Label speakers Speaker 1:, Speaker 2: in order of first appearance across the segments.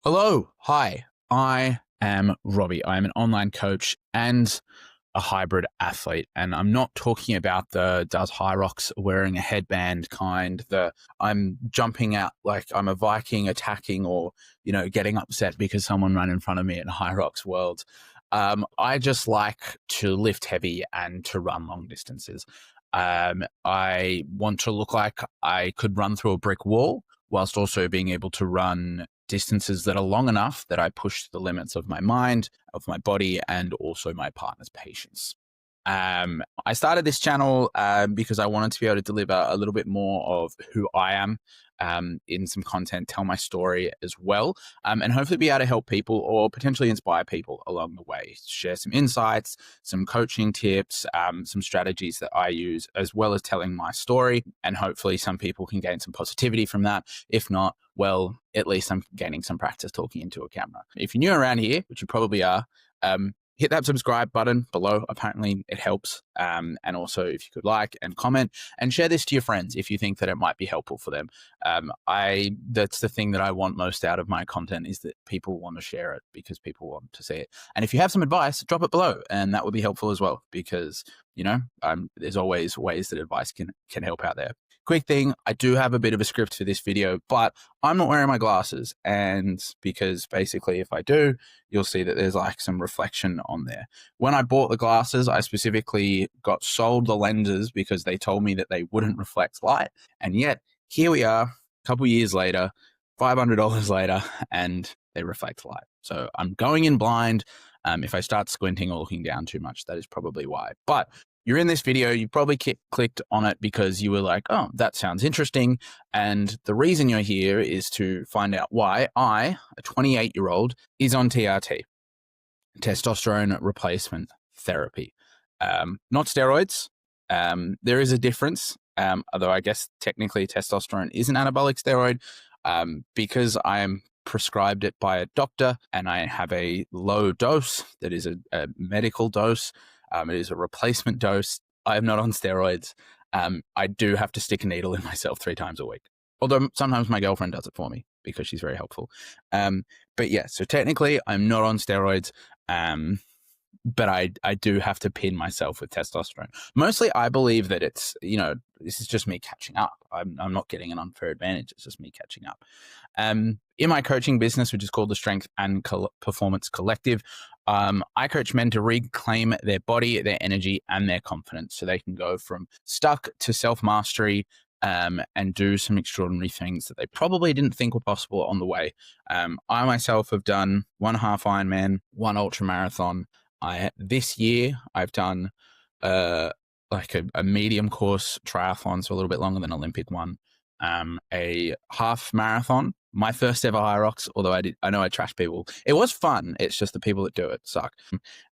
Speaker 1: Hello. Hi. I am Robbie. I'm an online coach and a hybrid athlete. And I'm not talking about the does high rocks wearing a headband kind, the I'm jumping out like I'm a Viking attacking or, getting upset because someone ran in front of me in high rocks world. I just like to lift heavy and to run long distances. I want to look like I could run through a brick wall whilst also being able to run distances that are long enough that I push the limits of my mind, of my body, and also my partner's patience. I started this channel because I wanted to be able to deliver a little bit more of who I am in some content, tell my story as well, and hopefully be able to help people or potentially inspire people along the way. Share some insights, some coaching tips, some strategies that I use, as well as telling my story. And hopefully some people can gain some positivity from that. If not, well, at least I'm gaining some practice talking into a camera. If you're new around here, which you probably are, hit that subscribe button below. Apparently it helps. And also if you could like and comment and share this to your friends if you think that it might be helpful for them. That's the thing that I want most out of my content is that people want to share it because people want to see it. And if you have some advice, drop it below and that would be helpful as well because, there's always ways that advice can help out there. Quick thing, I do have a bit of a script for this video, but I'm not wearing my glasses. And because basically if I do, you'll see that there's like some reflection on there. When I bought the glasses, I specifically got sold the lenses because they told me that they wouldn't reflect light. And yet here we are, a couple years later, $500 later, and they reflect light. So I'm going in blind. If I start squinting or looking down too much, that is probably why. But you're in this video, you probably clicked on it because you were like, oh, that sounds interesting. And the reason you're here is to find out why I, a 28-year-old, is on TRT, Testosterone Replacement Therapy. Not steroids. There is a difference, although I guess technically testosterone is an anabolic steroid because I am prescribed it by a doctor and I have a low dose that is a medical dose. It is a replacement dose. I am not on steroids. I do have to stick a needle in myself 3 times a week. Although sometimes my girlfriend does it for me because she's very helpful. But yeah, so technically I'm not on steroids. But I do have to pin myself with testosterone. Mostly I believe that it's, this is just me catching up. I'm not getting an unfair advantage. It's just me catching up. In my coaching business, which is called the Strength and Performance Collective, I coach men to reclaim their body, their energy, and their confidence so they can go from stuck to self-mastery and do some extraordinary things that they probably didn't think were possible on the way. I myself have done 1 half Ironman, 1 ultra marathon. This year I've done like a medium course triathlon, so a little bit longer than Olympic one, a half marathon, my first ever high rocks, although I know I trash people. It was fun. It's just the people that do it suck.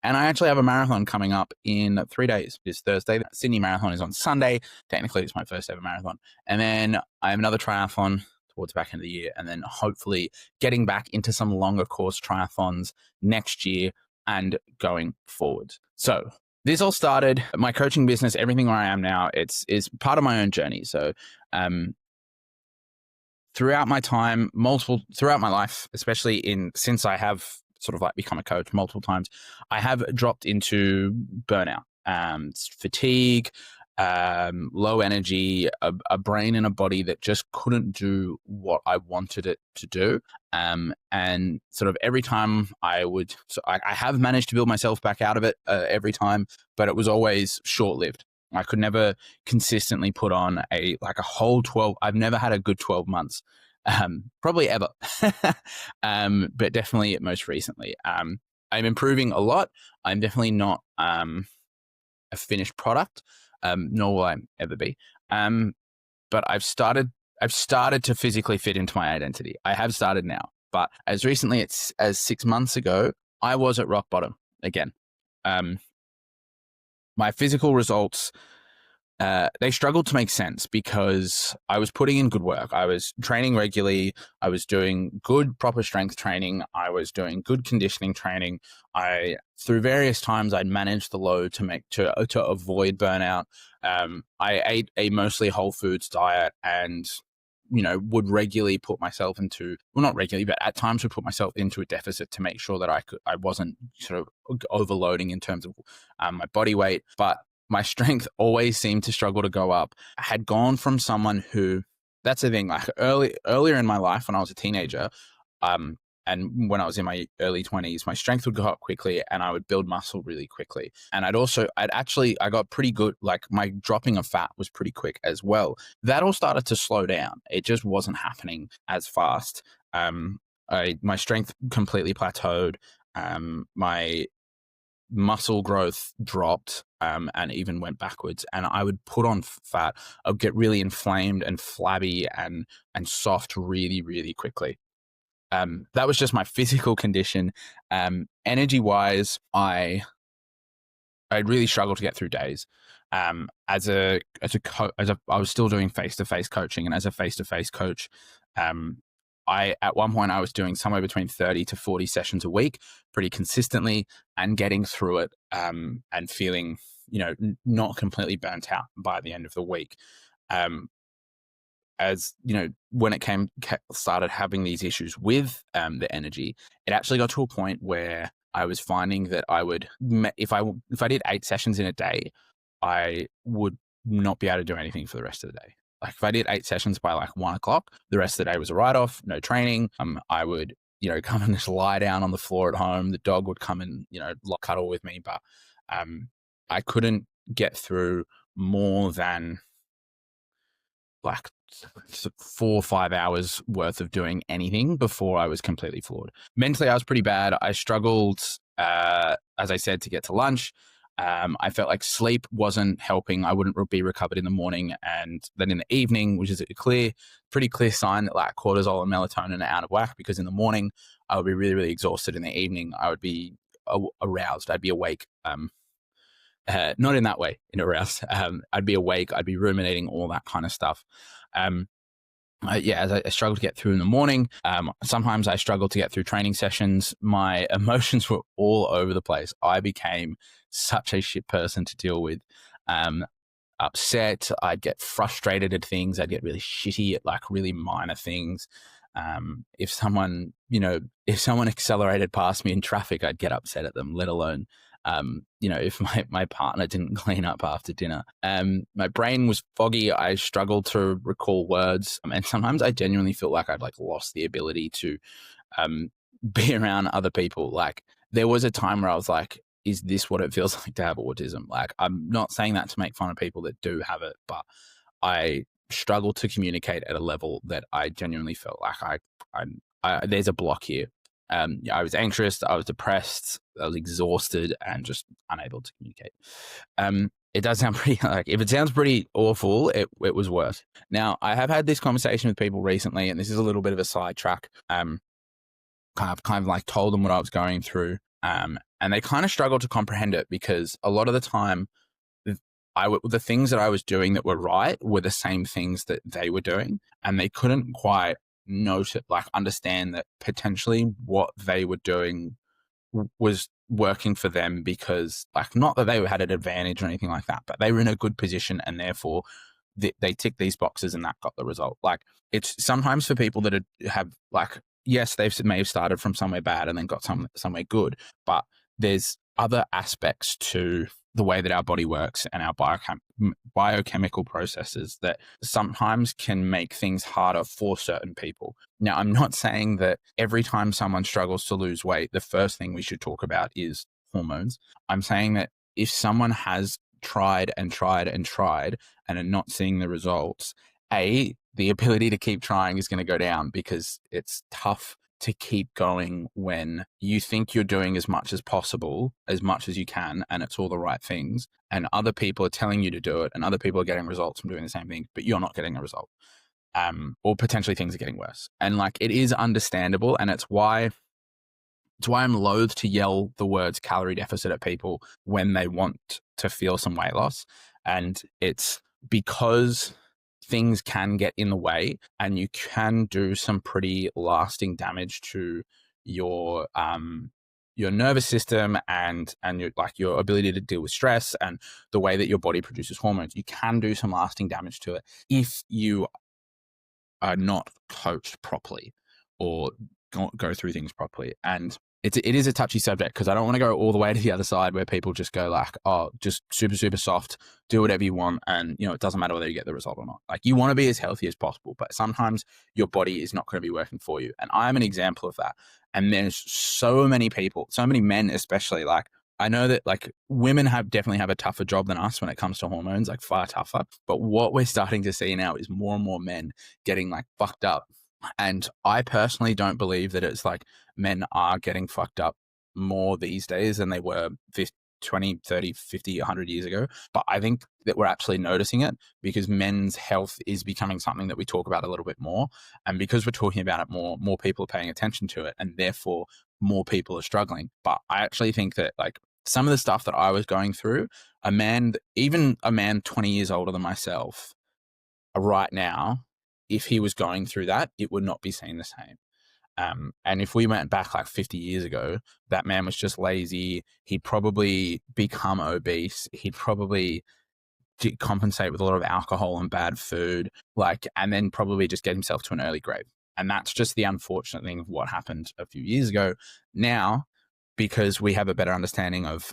Speaker 1: And I actually have a marathon coming up in 3 days. It's Thursday. The Sydney Marathon is on Sunday. Technically, it's my first ever marathon. And then I have another triathlon towards the back end of the year. And then hopefully getting back into some longer course triathlons next year and going forward. So this all started, my coaching business, everything where I am now, is part of my own journey. So throughout my time, throughout my life, especially since I have sort of like become a coach multiple times, I have dropped into burnout, fatigue, low energy, a brain and a body that just couldn't do what I wanted it to do. And sort of every time I have managed to build myself back out of it every time, but it was always short-lived. I could never consistently put on a whole 12. I've never had a good 12 months, probably ever, but definitely most recently. I'm improving a lot. I'm definitely not a finished product, nor will I ever be. But I've started to physically fit into my identity. I have started now, but as recently as 6 months ago, I was at rock bottom again. My physical results, they struggled to make sense because I was putting in good work. I was training regularly. I was doing good, proper strength training. I was doing good conditioning training. Through various times, I'd managed the load to avoid burnout. I ate a mostly whole foods diet and would regularly put myself into, well, not regularly, but at times would put myself into a deficit to make sure that I wasn't sort of overloading in terms of my body weight. But my strength always seemed to struggle to go up. I had gone from someone who, that's the thing, like earlier in my life when I was a teenager, and when I was in my early 20s, my strength would go up quickly and I would build muscle really quickly. And I got pretty good, like my dropping of fat was pretty quick as well. That all started to slow down. It just wasn't happening as fast. My strength completely plateaued. My muscle growth dropped, and even went backwards. And I would put on fat. I would get really inflamed and flabby and soft really, really quickly. That was just my physical condition. Energy wise, I really struggled to get through days. I was still doing face-to-face coaching, and as a face-to-face coach, at one point I was doing somewhere between 30 to 40 sessions a week pretty consistently and getting through it, and feeling, not completely burnt out by the end of the week. As when it started having these issues with the energy, it actually got to a point where I was finding that I would, if I did 8 sessions in a day, I would not be able to do anything for the rest of the day. Like if I did 8 sessions by like 1 o'clock, the rest of the day was a write-off, no training. I would, come and just lie down on the floor at home. The dog would come and, cuddle with me, but I couldn't get through more than like 4 or 5 hours worth of doing anything before I was completely floored. Mentally, I was pretty bad. I struggled, as I said, to get to lunch. I felt like sleep wasn't helping. I wouldn't be recovered in the morning. And then in the evening, which is a pretty clear sign that like cortisol and melatonin are out of whack, because in the morning, I would be really, really exhausted. In the evening, I would be aroused. I'd be awake. Not in that way, in aroused. I'd be awake. I'd be ruminating, all that kind of stuff. As I struggled to get through in the morning. Sometimes I struggled to get through training sessions. My emotions were all over the place. I became such a shit person to deal with. Upset. I'd get frustrated at things. I'd get really shitty at like really minor things. If someone accelerated past me in traffic, I'd get upset at them, let alone if my partner didn't clean up after dinner. My brain was foggy. I struggled to recall words. And sometimes I genuinely feel like I'd like lost the ability to be around other people. Like there was a time where I was like, is this what it feels like to have autism? Like, I'm not saying that to make fun of people that do have it, but I struggled to communicate at a level that I genuinely felt like there's a block here. I was anxious, I was depressed, I was exhausted, and just unable to communicate. It does sound pretty, like, if it sounds pretty awful, it was worse. Now, I have had this conversation with people recently, and this is a little bit of a sidetrack. Kind of like told them what I was going through, and they kind of struggled to comprehend it, because a lot of the time, the things that I was doing that were right were the same things that they were doing, and they couldn't quite understand that potentially what they were doing was working for them, because like, not that they had an advantage or anything like that, but they were in a good position, and therefore they ticked these boxes and that got the result. Like, it's sometimes for people that have like, yes, they may have started from somewhere bad and then got somewhere good, but there's other aspects to the way that our body works and our biochemical processes that sometimes can make things harder for certain people. Now, I'm not saying that every time someone struggles to lose weight, the first thing we should talk about is hormones. I'm saying that if someone has tried and tried and tried and are not seeing the results, the ability to keep trying is going to go down, because it's tough to keep going when you think you're doing as much as possible, as much as you can, and it's all the right things, and other people are telling you to do it, and other people are getting results from doing the same thing, but you're not getting a result. Or potentially things are getting worse. And like, it is understandable, and it's why I'm loath to yell the words calorie deficit at people when they want to feel some weight loss. And it's because things can get in the way, and you can do some pretty lasting damage to your nervous system and your ability to deal with stress and the way that your body produces hormones. You can do some lasting damage to it if you are not coached properly or go through things properly. And it is a touchy subject because I don't want to go all the way to the other side where people just go like, oh, just super, super soft, do whatever you want. And, it doesn't matter whether you get the result or not. Like, you want to be as healthy as possible, but sometimes your body is not going to be working for you. And I'm an example of that. And there's so many people, so many men, especially, like, I know that like women definitely have a tougher job than us when it comes to hormones, like far tougher. But what we're starting to see now is more and more men getting like fucked up. And I personally don't believe that it's like men are getting fucked up more these days than they were 20, 30, 50, 100 years ago. But I think that we're absolutely noticing it because men's health is becoming something that we talk about a little bit more. And because we're talking about it more people are paying attention to it, and therefore more people are struggling. But I actually think that like some of the stuff that I was going through, even a man 20 years older than myself right now, if he was going through that, it would not be seen the same. And if we went back like 50 years ago, that man was just lazy. He'd probably become obese. He'd probably compensate with a lot of alcohol and bad food, and then probably just get himself to an early grave. And that's just the unfortunate thing of what happened a few years ago. Now, because we have a better understanding of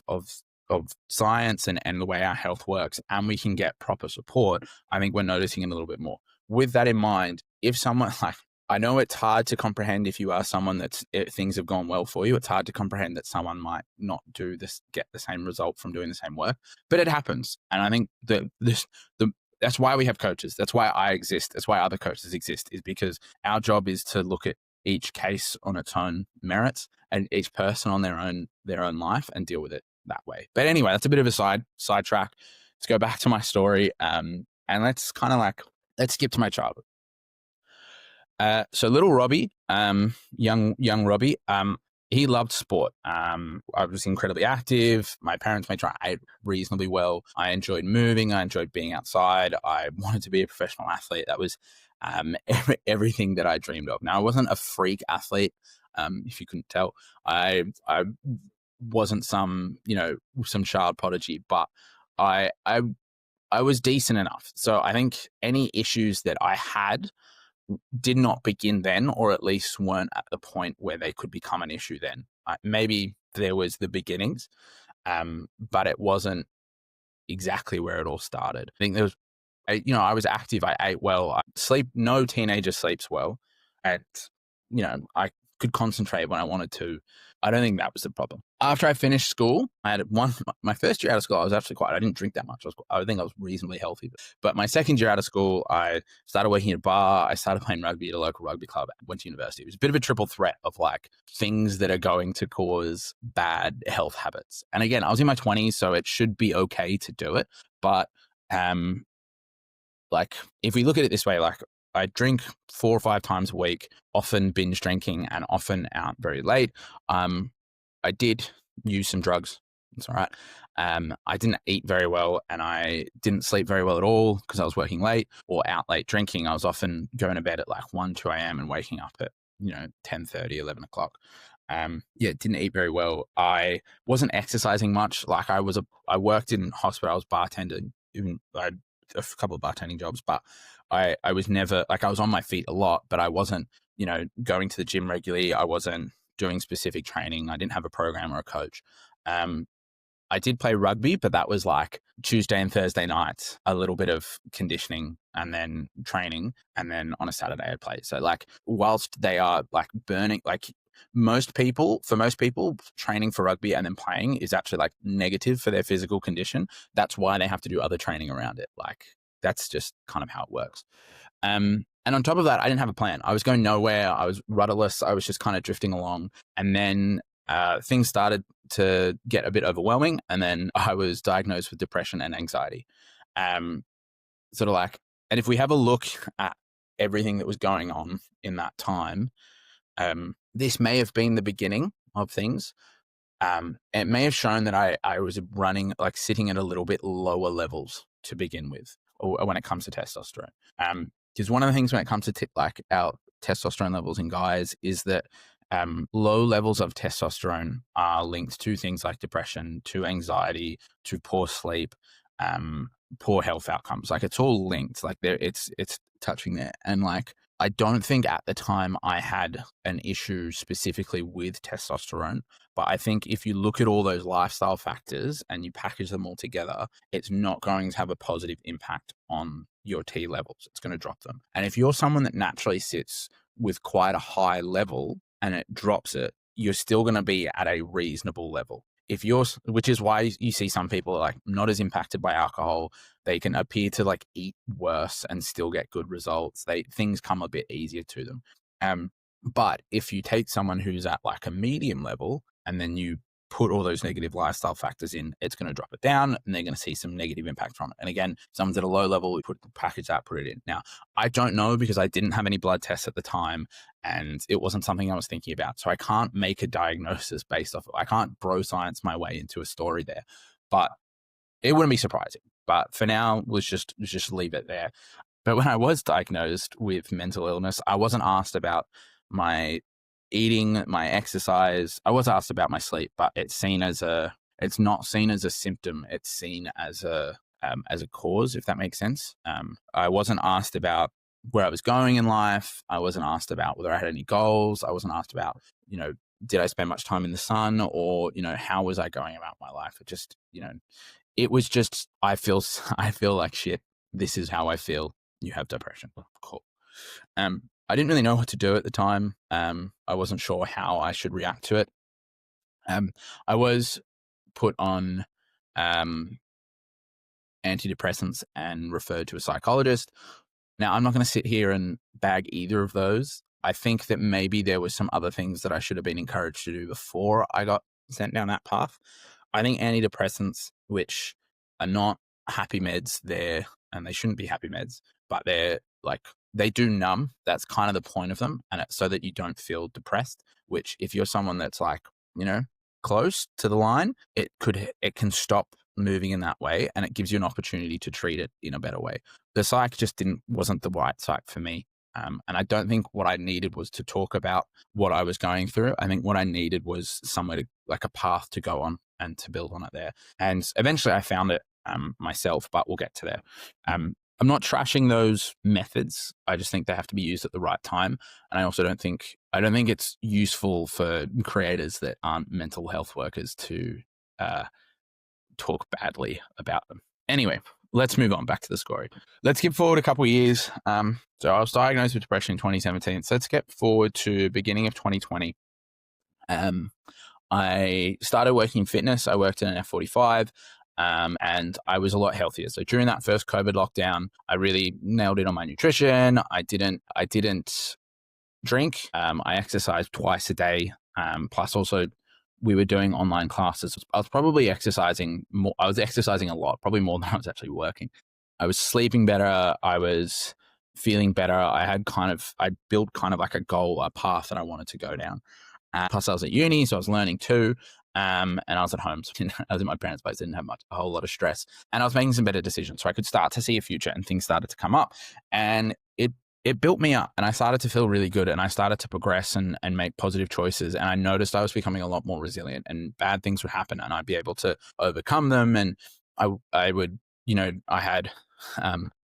Speaker 1: science and the way our health works, and we can get proper support, I think we're noticing it a little bit more. With that in mind, if someone like, I know it's hard to comprehend if you are someone things have gone well for you. It's hard to comprehend that someone might not get the same result from doing the same work, but it happens. And I think that's why we have coaches. That's why I exist. That's why other coaches exist, is because our job is to look at each case on its own merits and each person on their own life and deal with it that way. But anyway, that's a bit of a sidetrack. Let's go back to my story. And let's skip to my childhood. So little Robbie, young Robbie, he loved sport. I was incredibly active. My parents made sure I ate reasonably well. I enjoyed moving. I enjoyed being outside. I wanted to be a professional athlete. That was everything that I dreamed of. Now, I wasn't a freak athlete, if you couldn't tell. I wasn't some child prodigy, but I was decent enough. So I think any issues that I had did not begin then, or at least weren't at the point where they could become an issue then. Maybe there was the beginnings, but it wasn't exactly where it all started. I think there was, I was active. I ate well. No teenager sleeps well. And, I could concentrate when I wanted to. I don't think that was the problem. After I finished school, I had my first year out of school, I was actually I didn't drink that much. I think I was reasonably healthy. But my second year out of school, I started working at a bar. I started playing rugby at a local rugby club. I went to university. It was a bit of a triple threat of like things that are going to cause bad health habits. And again, I was in my 20s, so it should be okay to do it. But if we look at it this way, I drink 4 or 5 times a week, often binge drinking and often out very late. I did use some drugs. That's all right. I didn't eat very well and I didn't sleep very well at all because I was working late or out late drinking. I was often going to bed at like 1, 2 a.m. and waking up at, 10:30, 11 o'clock. Didn't eat very well. I wasn't exercising much. I worked in hospital. I was bartending. I had a couple of bartending jobs, but I was never I was on my feet a lot, but I wasn't, going to the gym regularly. I wasn't doing specific training. I didn't have a program or a coach. I did play rugby, but that was like Tuesday and Thursday nights, a little bit of conditioning and then training. And then on a Saturday I'd play. So whilst they are burning, most people, training for rugby and then playing is actually negative for their physical condition. That's why they have to do other training around it. That's just kind of how it works. And on top of that, I didn't have a plan. I was going nowhere. I was rudderless. I was just kind of drifting along. And then things started to get a bit overwhelming. And then I was diagnosed with depression and anxiety. And if we have a look at everything that was going on in that time, this may have been the beginning of things. It may have shown that I was running, sitting at a little bit lower levels to begin with, or when it comes to testosterone. Because one of the things when it comes to our testosterone levels in guys is that low levels of testosterone are linked to things like depression, to anxiety, to poor sleep, poor health outcomes. It's all linked. It's touching there. And I don't think at the time I had an issue specifically with testosterone, but I think if you look at all those lifestyle factors and you package them all together, it's not going to have a positive impact on your T levels. It's going to drop them. And if you're someone that naturally sits with quite a high level and it drops it, you're still going to be at a reasonable level. If you're, which is why you see some people are like not as impacted by alcohol. They can appear to like eat worse and still get good results. Things come a bit easier to them. But if you take someone who's at like a medium level and then you put all those negative lifestyle factors in, it's going to drop it down and they're going to see some negative impact from it. And again, someone's at a low level, we put the package out, put it in. Now, I don't know because I didn't have any blood tests at the time and it wasn't something I was thinking about. So I can't make a diagnosis based off, I can't bro science my way into a story there, but it wouldn't be surprising. But for now, let's just leave it there. But when I was diagnosed with mental illness, I wasn't asked about my eating, my exercise. I was asked about my sleep, but it's not seen as a symptom. It's seen as a cause, if that makes sense. I wasn't asked about where I was going in life. I wasn't asked about whether I had any goals. I wasn't asked about, did I spend much time in the sun or, how was I going about my life? It just, it was just, I feel like shit. This is how I feel. You have depression. Cool. I didn't really know what to do at the time. I wasn't sure how I should react to it. I was put on antidepressants and referred to a psychologist. Now, I'm not going to sit here and bag either of those. I think that maybe there were some other things that I should have been encouraged to do before I got sent down that path. I think antidepressants, which are not happy meds, and they shouldn't be happy meds, but they do numb. That's kind of the point of them. And it's so that you don't feel depressed, which if you're someone that's like, close to the line, it can stop moving in that way. And it gives you an opportunity to treat it in a better way. The psych just wasn't the right psych for me. And I don't think what I needed was to talk about what I was going through. I think what I needed was somewhere to, like, a path to go on and to build on it there. And eventually I found it myself, but we'll get to there. I'm not trashing those methods. I just think they have to be used at the right time. And I also don't think it's useful for creators that aren't mental health workers to talk badly about them. Anyway, let's move on back to the story. Let's skip forward a couple of years. So I was diagnosed with depression in 2017. So let's get forward to beginning of 2020. I started working in fitness. I worked in an F45. And I was a lot healthier. So during that first COVID lockdown, I really nailed it on my nutrition. I didn't drink. I exercised twice a day. Plus also we were doing online classes. I was probably exercising more. I was exercising a lot, probably more than I was actually working. I was sleeping better. I was feeling better. I built kind of like a goal, a path that I wanted to go down. Plus I was at uni, so I was learning too. And I was at home. So I was in my parents' place, didn't have a whole lot of stress. And I was making some better decisions. So I could start to see a future and things started to come up. And it built me up and I started to feel really good and I started to progress and make positive choices. And I noticed I was becoming a lot more resilient and bad things would happen and I'd be able to overcome them. And I would, I had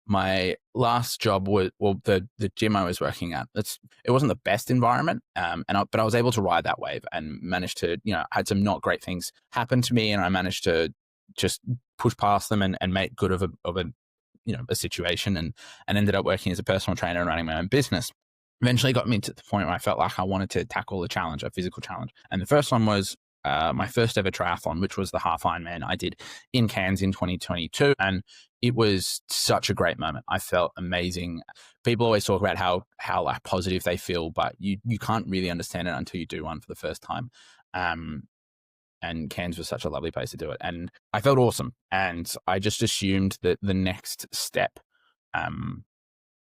Speaker 1: my last job was, the gym I was working at. It wasn't the best environment, but I was able to ride that wave and managed to, had some not great things happen to me, and I managed to just push past them and make good of a situation, and ended up working as a personal trainer and running my own business. Eventually got me to the point where I felt like I wanted to tackle a physical challenge, and the first one was my first ever triathlon, which was the half Ironman I did in Cairns in 2022. And it was such a great moment. I felt amazing. People always talk about how like positive they feel, but you can't really understand it until you do one for the first time. And Cairns was such a lovely place to do it. And I felt awesome. And I just assumed that the next step,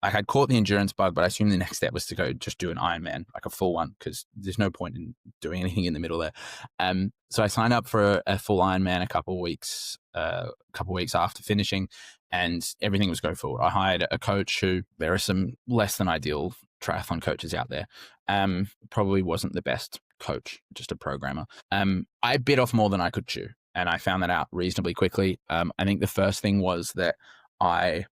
Speaker 1: I had caught the endurance bug, but I assumed the next step was to go just do an Ironman, like a full one, because there's no point in doing anything in the middle there. So I signed up for a full Ironman a couple of weeks after finishing, and everything was go forward. I hired a coach there are some less than ideal triathlon coaches out there. Probably wasn't the best coach, just a programmer. I bit off more than I could chew, and I found that out reasonably quickly. I think the first thing was that I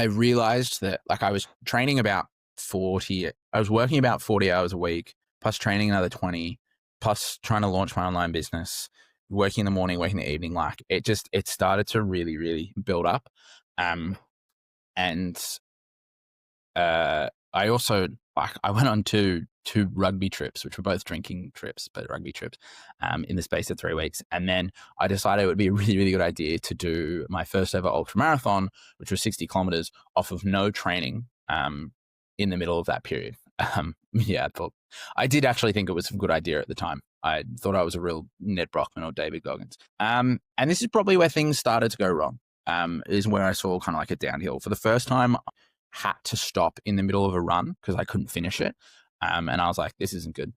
Speaker 1: realized that, like, I was training about I was working about 40 hours a week, plus training another 20, plus trying to launch my online business, working in the morning, working in the evening. Like it started to really, really build up. And I also, like, I went on two rugby trips, which were both drinking trips, but rugby trips, in the space of 3 weeks. And then I decided it would be a really, really good idea to do my first ever ultra marathon, which was 60 kilometers off of no training, in the middle of that period. Yeah, I did actually think it was a good idea at the time. I thought I was a real Ned Brockman or David Goggins. And this is probably where things started to go wrong. Is where I saw kind of like a downhill. For the first time, had to stop in the middle of a run because I couldn't finish it. And I was like, this isn't good.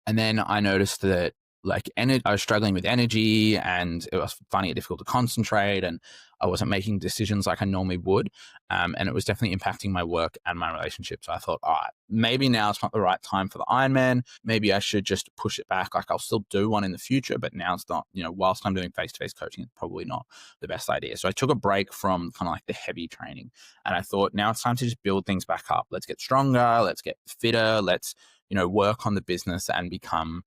Speaker 1: And then I noticed that, like, I was struggling with energy, and it was finding it difficult to concentrate, and I wasn't making decisions like I normally would. And it was definitely impacting my work and my relationships. So I thought, all right, maybe now it's not the right time for the Ironman. Maybe I should just push it back. Like, I'll still do one in the future, but now it's not, whilst I'm doing face-to-face coaching, it's probably not the best idea. So I took a break from kind of like the heavy training, and I thought, now it's time to just build things back up. Let's get stronger. Let's get fitter. Let's, work on the business and become,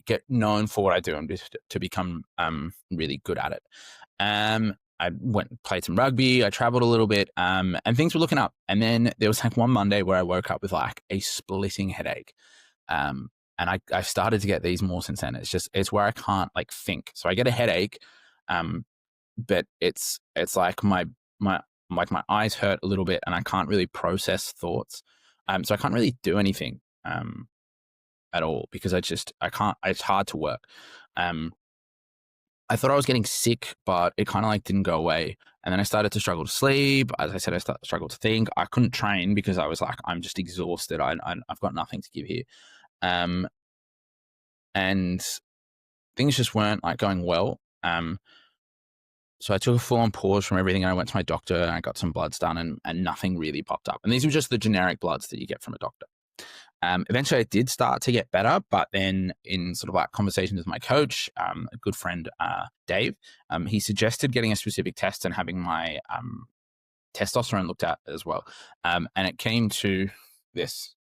Speaker 1: get known for what I do and just to become really good at it. I went and played some rugby. I traveled a little bit, and things were looking up. And then there was like one Monday where I woke up with like a splitting headache. And I started to get these more since then. It's where I can't like think. So I get a headache, but it's like my eyes hurt a little bit, and I can't really process thoughts. So I can't really do anything at all because I can't. It's hard to work. I thought I was getting sick, but it kind of like didn't go away. And then I started to struggle to sleep. As I said, I struggled to think. I couldn't train because I was like, I'm just exhausted. I've got nothing to give here. And things just weren't like going well. So I took a full-on pause from everything, and I went to my doctor, and I got some bloods done, and nothing really popped up. And these were just the generic bloods that you get from a doctor. Eventually I did start to get better, but then in sort of like conversations with my coach, a good friend, Dave, he suggested getting a specific test and having my testosterone looked at as well. And it came to this,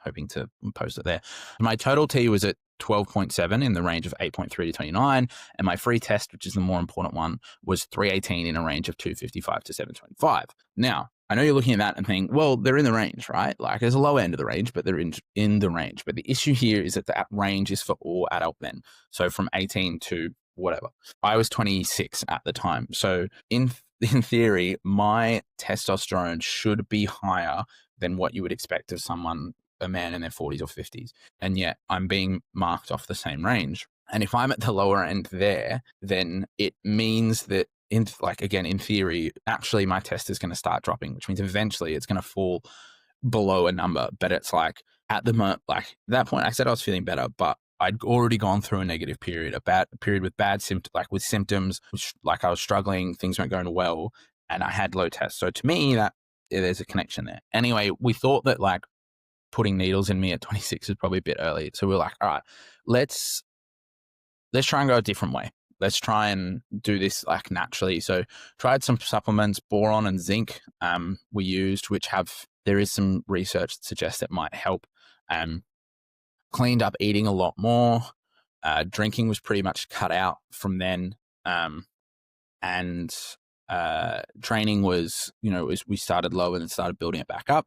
Speaker 1: hoping to post it there. My total T was at 12.7 in the range of 8.3 to 29. And my free test, which is the more important one, was 318 in a range of 255 to 725. Now, I know you're looking at that and thinking, well, they're in the range, right? Like, there's a low end of the range, but they're in the range. But the issue here is that that range is for all adult men. So from 18 to whatever. I was 26 at the time. So in theory, my testosterone should be higher than what you would expect of a man in their 40s or 50s. And yet I'm being marked off the same range. And if I'm at the lower end there, then it means that in theory, actually my test is going to start dropping, which means eventually it's going to fall below a number. But it's like at the moment, like at that point I said I was feeling better, but I'd already gone through a negative period, a period with bad symptoms, like with symptoms, which like I was struggling, things weren't going well, and I had low tests. So to me, there's a connection there. Anyway, we thought that like putting needles in me at 26 is probably a bit early. So we're like, all right, let's try and go a different way. Let's try and do this like naturally. So tried some supplements, boron and zinc we used, which there is some research that suggests it might help. Cleaned up eating a lot more. Drinking was pretty much cut out from then. And training was, we started low and then started building it back up.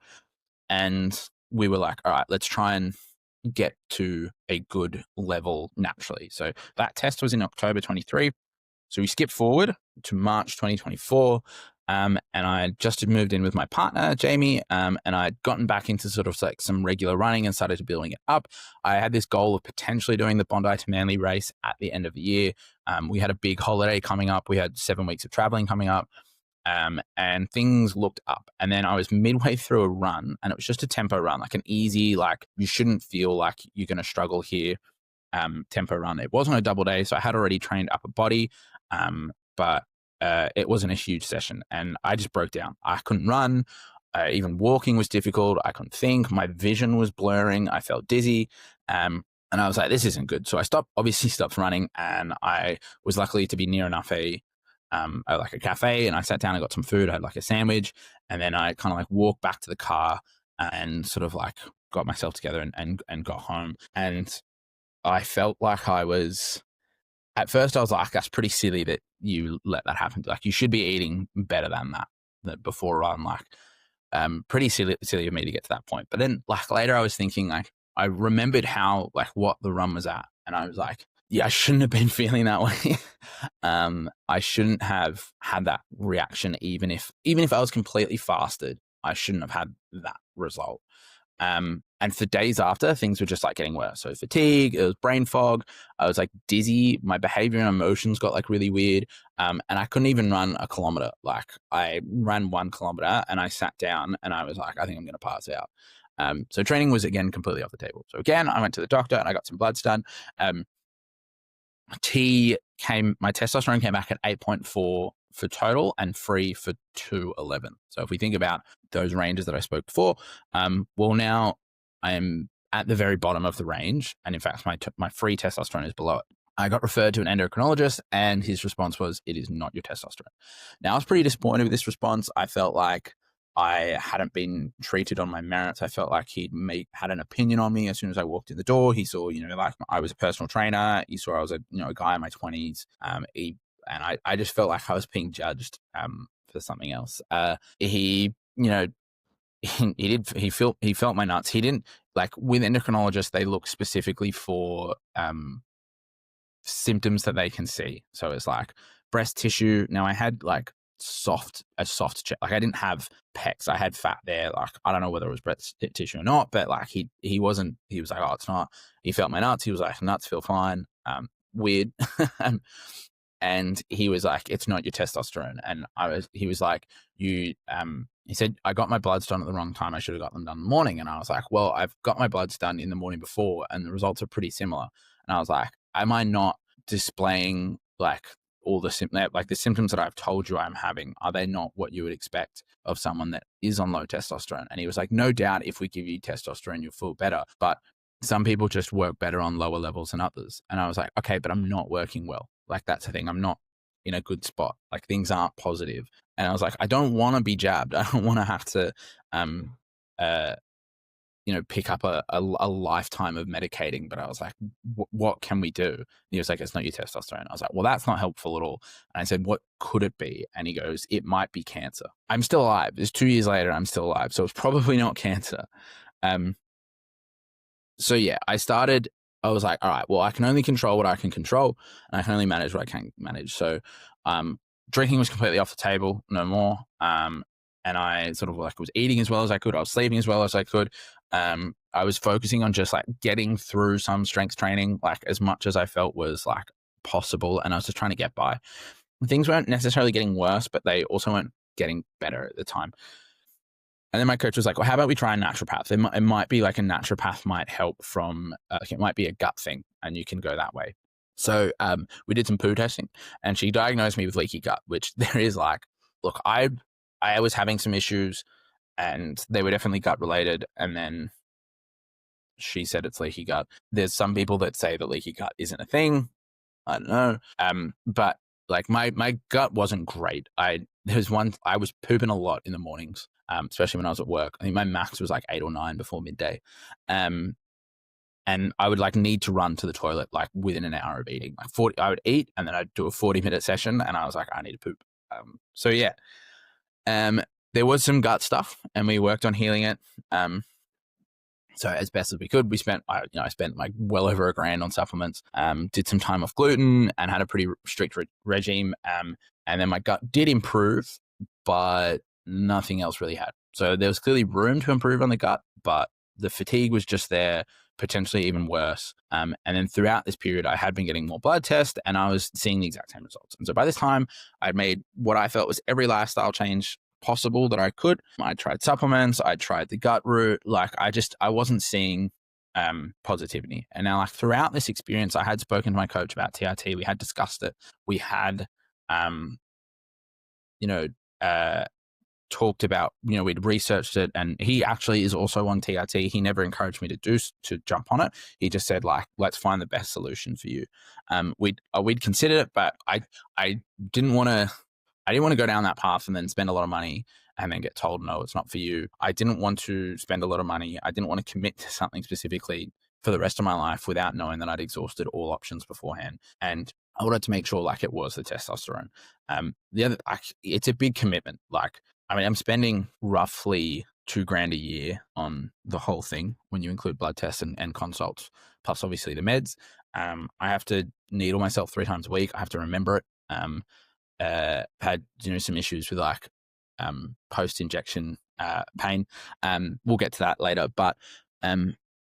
Speaker 1: And we were like, all right, let's try and get to a good level naturally. So that test was in October 23. So we skipped forward to March 2024. And I just had moved in with my partner, Jamie, and I'd gotten back into sort of like some regular running and started to building it up. I had this goal of potentially doing the Bondi to Manly race at the end of the year. We had a big holiday coming up. We had 7 weeks of traveling coming up. And things looked up. And then I was midway through a run, and it was just a tempo run, like an easy, like you shouldn't feel like you're going to struggle here, tempo run. It wasn't a double day, so I had already trained upper body, but it wasn't a huge session, and I just broke down. I couldn't run. Even walking was difficult. I couldn't think. My vision was blurring. I felt dizzy. And I was like, this isn't good. So I obviously stopped running, and I was lucky to be near enough a at like a cafe, and I sat down and got some food. I had like a sandwich, and then I kind of like walked back to the car and sort of like got myself together and got home. And I felt like at first I was like, that's pretty silly that you let that happen. Like, you should be eating better than that before I'm like, pretty silly of me to get to that point. But then like later I was thinking, like, I remembered how, like, what the run was at. And I was like, yeah, I shouldn't have been feeling that way. I shouldn't have had that reaction. Even if I was completely fasted, I shouldn't have had that result. And for days after, things were just like getting worse. So fatigue, it was brain fog. I was like dizzy. My behavior and emotions got like really weird. And I couldn't even run a kilometer. Like, I ran 1 kilometer and I sat down and I was like, I think I'm going to pass out. So training was again completely off the table. So again, I went to the doctor and I got some bloods done. My testosterone came back at 8.4 for total and free for 211. So if we think about those ranges that I spoke before, well, now I am at the very bottom of the range. And in fact, my free testosterone is below it. I got referred to an endocrinologist and his response was, it is not your testosterone. Now, I was pretty disappointed with this response. I felt like I hadn't been treated on my merits. I felt like he'd had an opinion on me as soon as I walked in the door. He saw, like, I was a personal trainer. He saw I was a guy in my 20s. I just felt like I was being judged for something else. He felt my nuts. He didn't, like, with endocrinologists, they look specifically for symptoms that they can see. So it's like breast tissue. Now, I had like a soft check. Like, I didn't have pecs. I had fat there. Like, I don't know whether it was breast tissue or not, but like he was like, oh, it's not. He felt my nuts. He was like, nuts feel fine. Weird. And he was like, it's not your testosterone. And he was like, he said, I got my bloods done at the wrong time. I should have got them done in the morning. And I was like, well, I've got my bloods done in the morning before and the results are pretty similar. And I was like, am I not displaying like all the symptoms that I've told you I'm having? Are they not what you would expect of someone that is on low testosterone? And he was like, no doubt if we give you testosterone, you'll feel better. But some people just work better on lower levels than others. And I was like, okay, but I'm not working well. Like, that's the thing. I'm not in a good spot. Like, things aren't positive. And I was like, I don't want to be jabbed. I don't want to have to, pick up a lifetime of medicating. But I was like, what can we do? And he was like, it's not your testosterone. I was like, well, that's not helpful at all. And I said, what could it be? And he goes, it might be cancer. I'm still alive. It's 2 years later. I'm still alive. So it's probably not cancer. So yeah, I was like, all right, well, I can only control what I can control and I can only manage what I can manage. So drinking was completely off the table, no more. And I sort of like was eating as well as I could. I was sleeping as well as I could. I was focusing on just like getting through some strength training, like as much as I felt was like possible. And I was just trying to get by. Things weren't necessarily getting worse, but they also weren't getting better at the time. And then my coach was like, well, how about we try a naturopath? It might be like a naturopath might help from, it might be a gut thing and you can go that way. So we did some poo testing and she diagnosed me with leaky gut, which there is like, look, I was having some issues and they were definitely gut related. And then she said it's leaky gut. There's some people that say that leaky gut isn't a thing. I don't know. But like my gut wasn't great. I was pooping a lot in the mornings. Especially when I was at work. I think my max was like 8 or 9 before midday. And I would like need to run to the toilet like within an hour of eating. I would eat and then I'd do a 40-minute session and I was like, I need to poop. So yeah, there was some gut stuff and we worked on healing it. So as best as we could, I spent like well over $1,000 on supplements, did some time off gluten and had a pretty strict regime. And then my gut did improve, but nothing else really had. So there was clearly room to improve on the gut, but the fatigue was just there, potentially even worse. And then throughout this period, I had been getting more blood tests and I was seeing the exact same results. And so by this time, I'd made what I felt was every lifestyle change possible that I could. I tried supplements, I tried the gut route. Like I wasn't seeing positivity. And now like throughout this experience, I had spoken to my coach about TRT. We had discussed it. We had, talked about, we'd researched it, and he actually is also on TRT. He never encouraged me to jump on it. He just said, like, let's find the best solution for you. We'd considered it, but I didn't want to. I didn't want to go down that path and then spend a lot of money and then get told, no, it's not for you. I didn't want to spend a lot of money. I didn't want to commit to something specifically for the rest of my life without knowing that I'd exhausted all options beforehand. And I wanted to make sure, like, it was the testosterone. It's a big commitment. Like, I mean, I'm spending roughly $2,000 a year on the whole thing when you include blood tests and consults, plus obviously the meds. I have to needle myself 3 times a week. I have to remember it. Had some issues with like post injection pain. We'll get to that later, but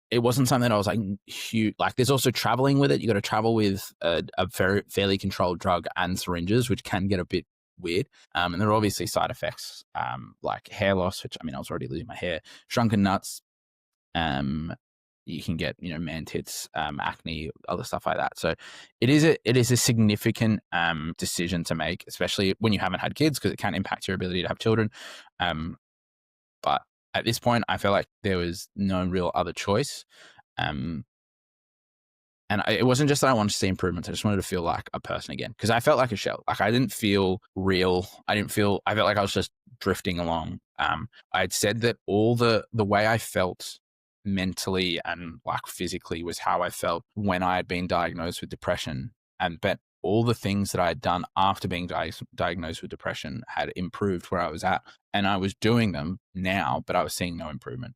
Speaker 1: it wasn't something that I was like huge. Like, there's also traveling with it. You got to travel with a fairly controlled drug and syringes, which can get a bit weird. And there are obviously side effects, like hair loss, which, I mean, I was already losing my hair, shrunken nuts. You can get, man tits, acne, other stuff like that. So it is a significant decision to make, especially when you haven't had kids, because it can impact your ability to have children. But at this point, I feel like there was no real other choice. And it wasn't just that I wanted to see improvements. I just wanted to feel like a person again, because I felt like a shell. Like, I didn't feel real. I felt like I was just drifting along. I had said that all the way I felt mentally and like physically was how I felt when I had been diagnosed with depression, but all the things that I had done after being diagnosed with depression had improved where I was at, and I was doing them now, but I was seeing no improvement.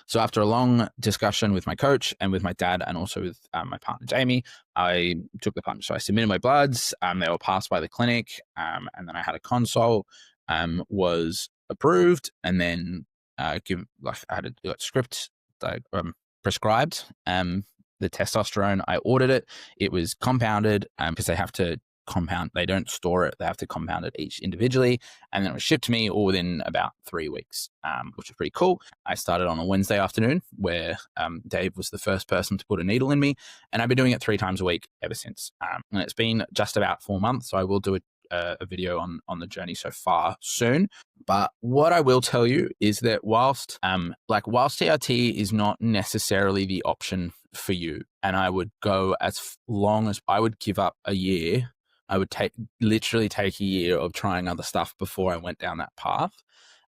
Speaker 1: So after a long discussion with my coach and with my dad and also with my partner, Jamie, I took the plunge. So I submitted my bloods. They were passed by the clinic. And then I had a consult, was approved, and then I had a script prescribed. The testosterone, I ordered it. It was compounded because they have to compound. They don't store it. They have to compound it each individually. And then it was shipped to me all within about 3 weeks, which is pretty cool. I started on a Wednesday afternoon where Dave was the first person to put a needle in me. And I've been doing it 3 times a week ever since. And it's been just about 4 months. So I will do a video on the journey so far soon. But what I will tell you is that whilst TRT is not necessarily the option for you, and I would go as long as I would give up a year. I would literally take a year of trying other stuff before I went down that path,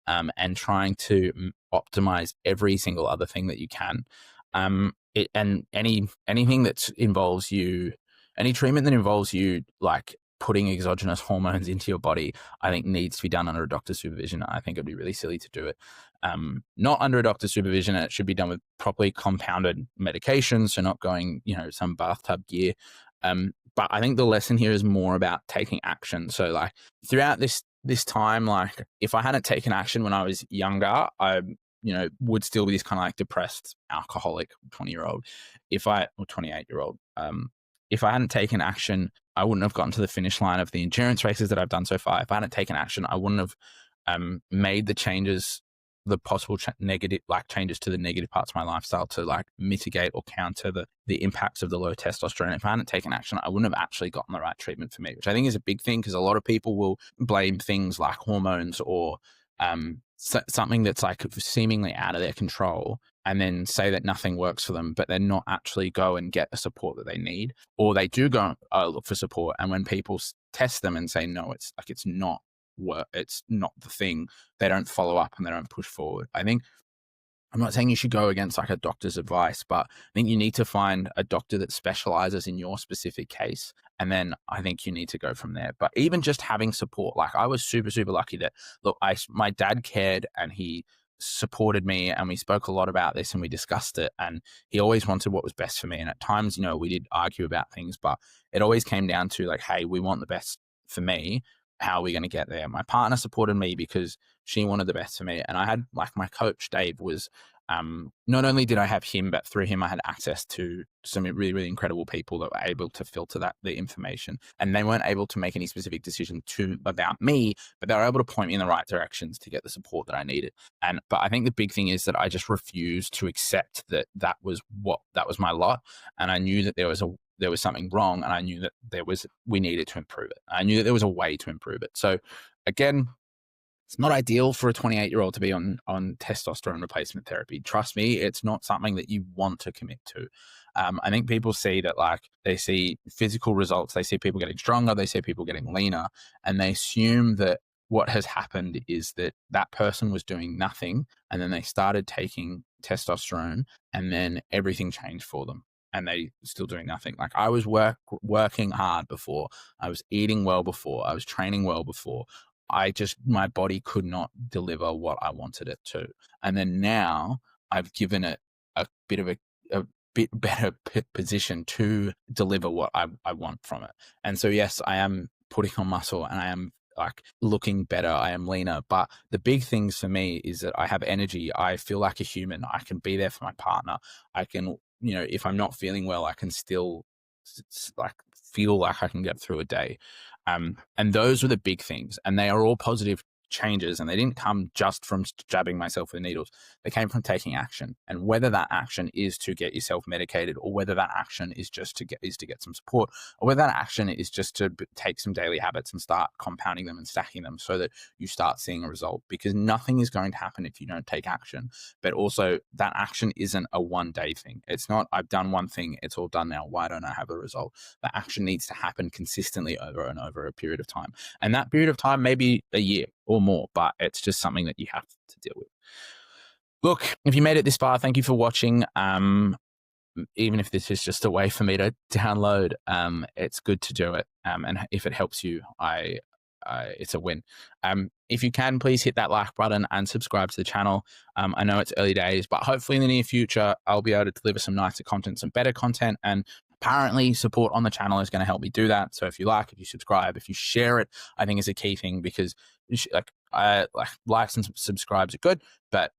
Speaker 1: and trying to optimize every single other thing that you can. And anything that involves you, any treatment that involves you, like putting exogenous hormones into your body, I think needs to be done under a doctor's supervision. I think it'd be really silly to do it not under a doctor's supervision, and it should be done with properly compounded medications, so not going, some bathtub gear. But I think the lesson here is more about taking action. So like throughout this time, like if I hadn't taken action when I was younger, I, would still be this kind of like depressed alcoholic 20-year-old. Or 28-year-old. If I hadn't taken action, I wouldn't have gotten to the finish line of the endurance races that I've done so far. If I hadn't taken action, I wouldn't have made the changes, the possible negative, like changes to the negative parts of my lifestyle to like mitigate or counter the impacts of the low testosterone. If I hadn't taken action, I wouldn't have actually gotten the right treatment for me, which I think is a big thing, because a lot of people will blame things like hormones or something that's like seemingly out of their control, and then say that nothing works for them, but then not actually go and get the support that they need, or they do go look for support, and when people test them and say no, it's not the thing, they don't follow up and they don't push forward. I think, I'm not saying you should go against like a doctor's advice, but I think you need to find a doctor that specializes in your specific case. And then I think you need to go from there. But even just having support, like I was super, super lucky that, look, my dad cared and he supported me, and we spoke a lot about this and we discussed it, and he always wanted what was best for me. And at times, we did argue about things, but it always came down to like, hey, we want the best for me. How are we going to get there? My partner supported me because she wanted the best for me. And I had like my coach, Dave, was not only did I have him, but through him, I had access to some really, really incredible people that were able to filter the information. And they weren't able to make any specific decision about me, but they were able to point me in the right directions to get the support that I needed. But I think the big thing is that I just refused to accept that was my lot. And I knew that there was something wrong, and I knew that we needed to improve it. I knew that there was a way to improve it. So again, It's not ideal for a 28-year-old to be on testosterone replacement therapy. Trust me, it's not something that you want to commit to. I think people see that, like, they see physical results, they see people getting stronger, they see people getting leaner, and they assume that what has happened is that that person was doing nothing, and then they started taking testosterone, and then everything changed for them, and they still doing nothing. Like, I was working hard before, I was eating well before, I was training well before. My body could not deliver what I wanted it to. And then now I've given it a bit of a bit better position to deliver what I want from it. And so, yes, I am putting on muscle and I am, like, looking better. I am leaner. But the big things for me is that I have energy. I feel like a human. I can be there for my partner. I can, if I'm not feeling well, I can still like feel like I can get through a day. And those were the big things, and they are all positive changes, and they didn't come just from jabbing myself with needles. They came from taking action, and whether that action is to get yourself medicated, or whether that action is just to get some support, or whether that action is just to take some daily habits and start compounding them and stacking them so that you start seeing a result. Because nothing is going to happen if you don't take action. But also, that action isn't a one-day thing. It's not, I've done one thing, it's all done now, why don't I have a result? The action needs to happen consistently over and over a period of time. And that period of time may be a year or more, but it's just something that you have to deal with. Look, if you made it this far, thank you for watching. Even if this is just a way for me to download, it's good to do it. And if it helps you, it's a win. If you can, please hit that like button and subscribe to the channel. I know it's early days, but hopefully in the near future, I'll be able to deliver some nicer content, some better content, and apparently support on the channel is going to help me do that. So if you subscribe, if you share it, I think is a key thing, because likes and subscribes are good, but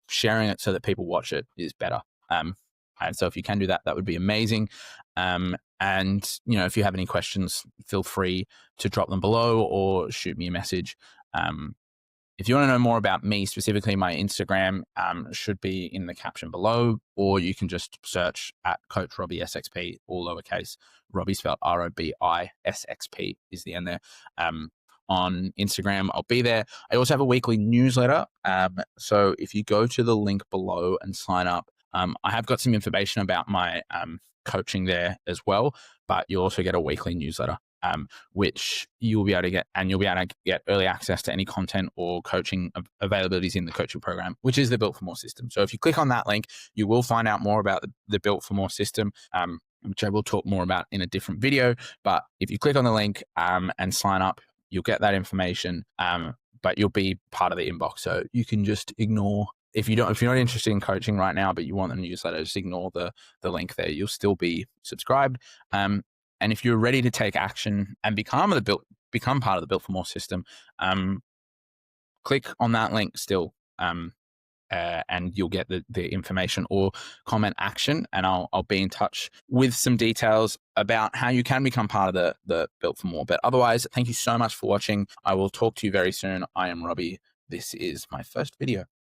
Speaker 1: sharing it so that people watch it is better. And so if you can do that, that would be amazing. And if you have any questions, feel free to drop them below or shoot me a message. If you want to know more about me, specifically my Instagram, should be in the caption below, or you can just search at Coach Robbie SXP, all lowercase. Robbie spelled ROBISXP is the end there. On Instagram, I'll be there. I also have a weekly newsletter. So if you go to the link below and sign up, I have got some information about my coaching there as well, but you'll also get a weekly newsletter, which you'll be able to get, and you'll be able to get early access to any content or coaching availabilities in the coaching program, which is the Built for More system. So if you click on that link, you will find out more about the Built for More system, which I will talk more about in a different video. But if you click on the link and sign up, you'll get that information, but you'll be part of the inbox. So you can just ignore, if you're not interested in coaching right now, but you want the newsletter, just ignore the link there. You'll still be subscribed. And if you're ready to take action and become part of the Built for More system, click on that link still, and you'll get the information, or comment action, and I'll be in touch with some details about how you can become part of the Built for More. But otherwise, thank you so much for watching. I will talk to you very soon. I am Robbie. This is my first video.